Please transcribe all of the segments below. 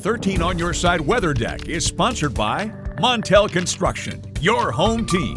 13 on Your Side Weather Deck is sponsored by Montel Construction, your home team.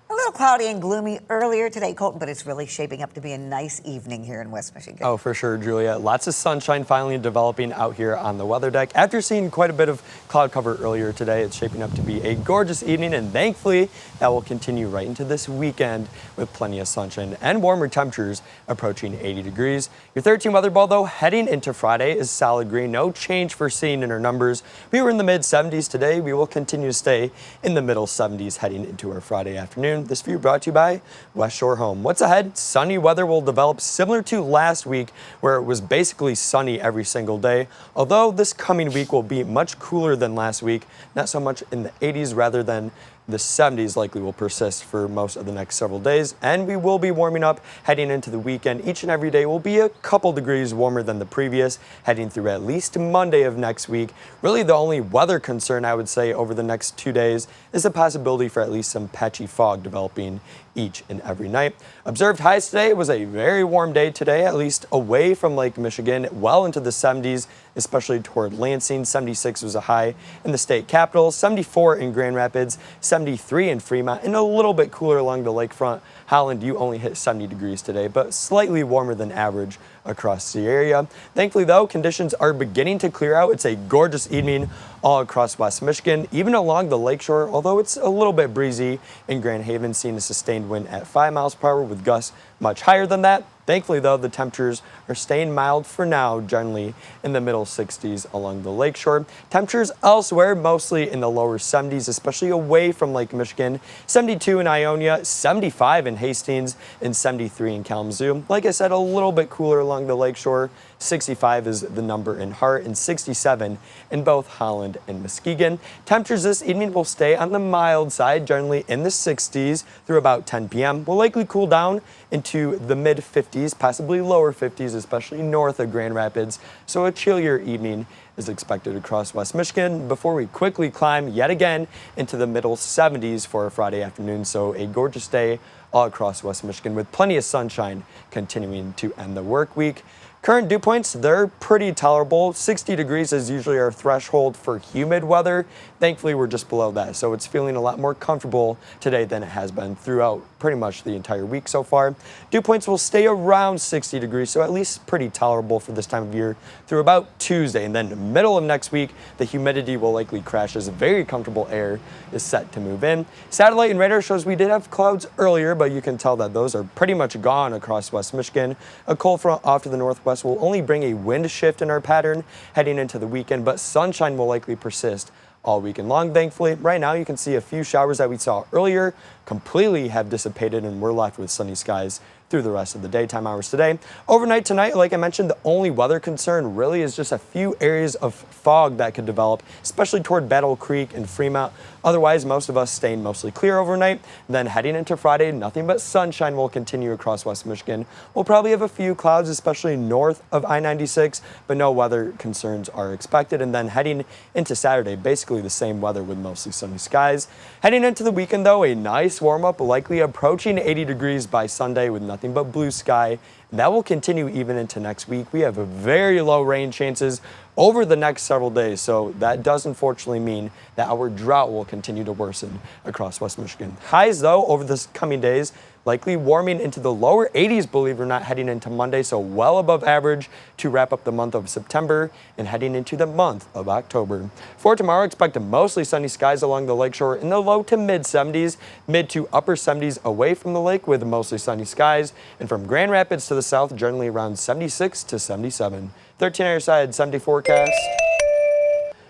A little cloudy and gloomy earlier today, Colton, but it's really shaping up to be a nice evening here in West Michigan. Oh, for sure, Julia. Lots of sunshine finally developing out here on the weather deck. After seeing quite a bit of cloud cover earlier today, it's shaping up to be a gorgeous evening, and thankfully that will continue right into this weekend with plenty of sunshine and warmer temperatures approaching 80 degrees. Your 13 weather ball, though, heading into Friday is solid green. No change foreseen in our numbers. We were in the mid 70s today. We will continue to stay in the middle 70s heading into our Friday afternoon. This view brought to you by West Shore Home. What's ahead? Sunny weather will develop similar to last week, where it was basically sunny every single day. Although this coming week will be much cooler than last week, not so much in the 80s rather than the 70s likely will persist for most of the next several days, and we will be warming up heading into the weekend. Each and every day will be a couple degrees warmer than the previous, heading through at least Monday of next week. Really, the only weather concern I would say over the next 2 days is the possibility for at least some patchy fog developing each and every night. Observed highs today. It was a very warm day today, at least away from Lake Michigan, well into the 70s, especially toward Lansing. 76 was a high in the state capital, 74 in Grand Rapids, 73 in Fremont, and a little bit cooler along the lakefront. Holland, you only hit 70 degrees today, but slightly warmer than average across the area. Thankfully, though, conditions are beginning to clear out. It's a gorgeous evening all across West Michigan, even along the lakeshore, although it's a little bit breezy in Grand Haven, seeing a sustained wind at 5 miles per hour with gusts much higher than that. Thankfully, though, the temperatures are staying mild for now, generally in the middle 60s along the lakeshore. Temperatures elsewhere, mostly in the lower 70s, especially away from Lake Michigan. 72 in Ionia, 75 in Hastings, and 73 in Kalamazoo. Like I said, a little bit cooler along the lakeshore. 65 is the number in Hart, and 67 in both Holland and Muskegon. Temperatures this evening will stay on the mild side, generally in the 60s through about 10 p.m. Will likely cool down into the mid 50s, possibly lower 50s, especially north of Grand Rapids. So a chillier evening is expected across West Michigan before we quickly climb yet again into the middle 70s for a Friday afternoon. So a gorgeous day all across West Michigan with plenty of sunshine continuing to end the work week. Current dew points, they're pretty tolerable. 60 degrees is usually our threshold for humid weather. Thankfully, we're just below that, so it's feeling a lot more comfortable today than it has been throughout pretty much the entire week so far. Dew points will stay around 60 degrees, so at least pretty tolerable for this time of year through about Tuesday. And then the middle of next week, the humidity will likely crash as very comfortable air is set to move in. Satellite and radar shows we did have clouds earlier, but you can tell that those are pretty much gone across West Michigan. A cold front off to the northwest will only bring a wind shift in our pattern heading into the weekend, but sunshine will likely persist all weekend long, thankfully. Right now, you can see a few showers that we saw earlier completely have dissipated, and we're left with sunny skies through the rest of the daytime hours today. Overnight tonight, like I mentioned, the only weather concern really is just a few areas of fog that could develop, especially toward Battle Creek and Fremont. Otherwise, most of us staying mostly clear overnight. Then heading into Friday, nothing but sunshine will continue across West Michigan. We'll probably have a few clouds, especially north of I-96, but no weather concerns are expected. And then heading into Saturday, basically the same weather with mostly sunny skies. Heading into the weekend, though, a nice warm-up, likely approaching 80 degrees by Sunday with nothing but blue sky. And that will continue even into next week. We have a very low rain chances over the next several days, so that does unfortunately mean that our drought will continue to worsen across West Michigan. Highs, though, over the coming days, likely warming into the lower 80s, believe it or not, heading into Monday, so well above average to wrap up the month of September and heading into the month of October. For tomorrow, expect mostly sunny skies along the lakeshore in the low to mid 70s, mid to upper 70s away from the lake with mostly sunny skies, and from Grand Rapids to the south, generally around 76 to 77. 13 on your side, 70 forecast.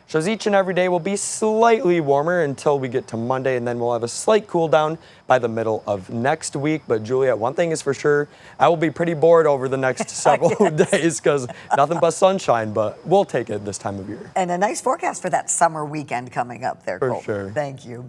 Shows each and every day will be slightly warmer until we get to Monday, and then we'll have a slight cool down by the middle of next week. But Juliet, one thing is for sure, I will be pretty bored over the next several days because nothing but sunshine, but we'll take it this time of year. And a nice forecast for that summer weekend coming up there, For Colton. sure. Thank you.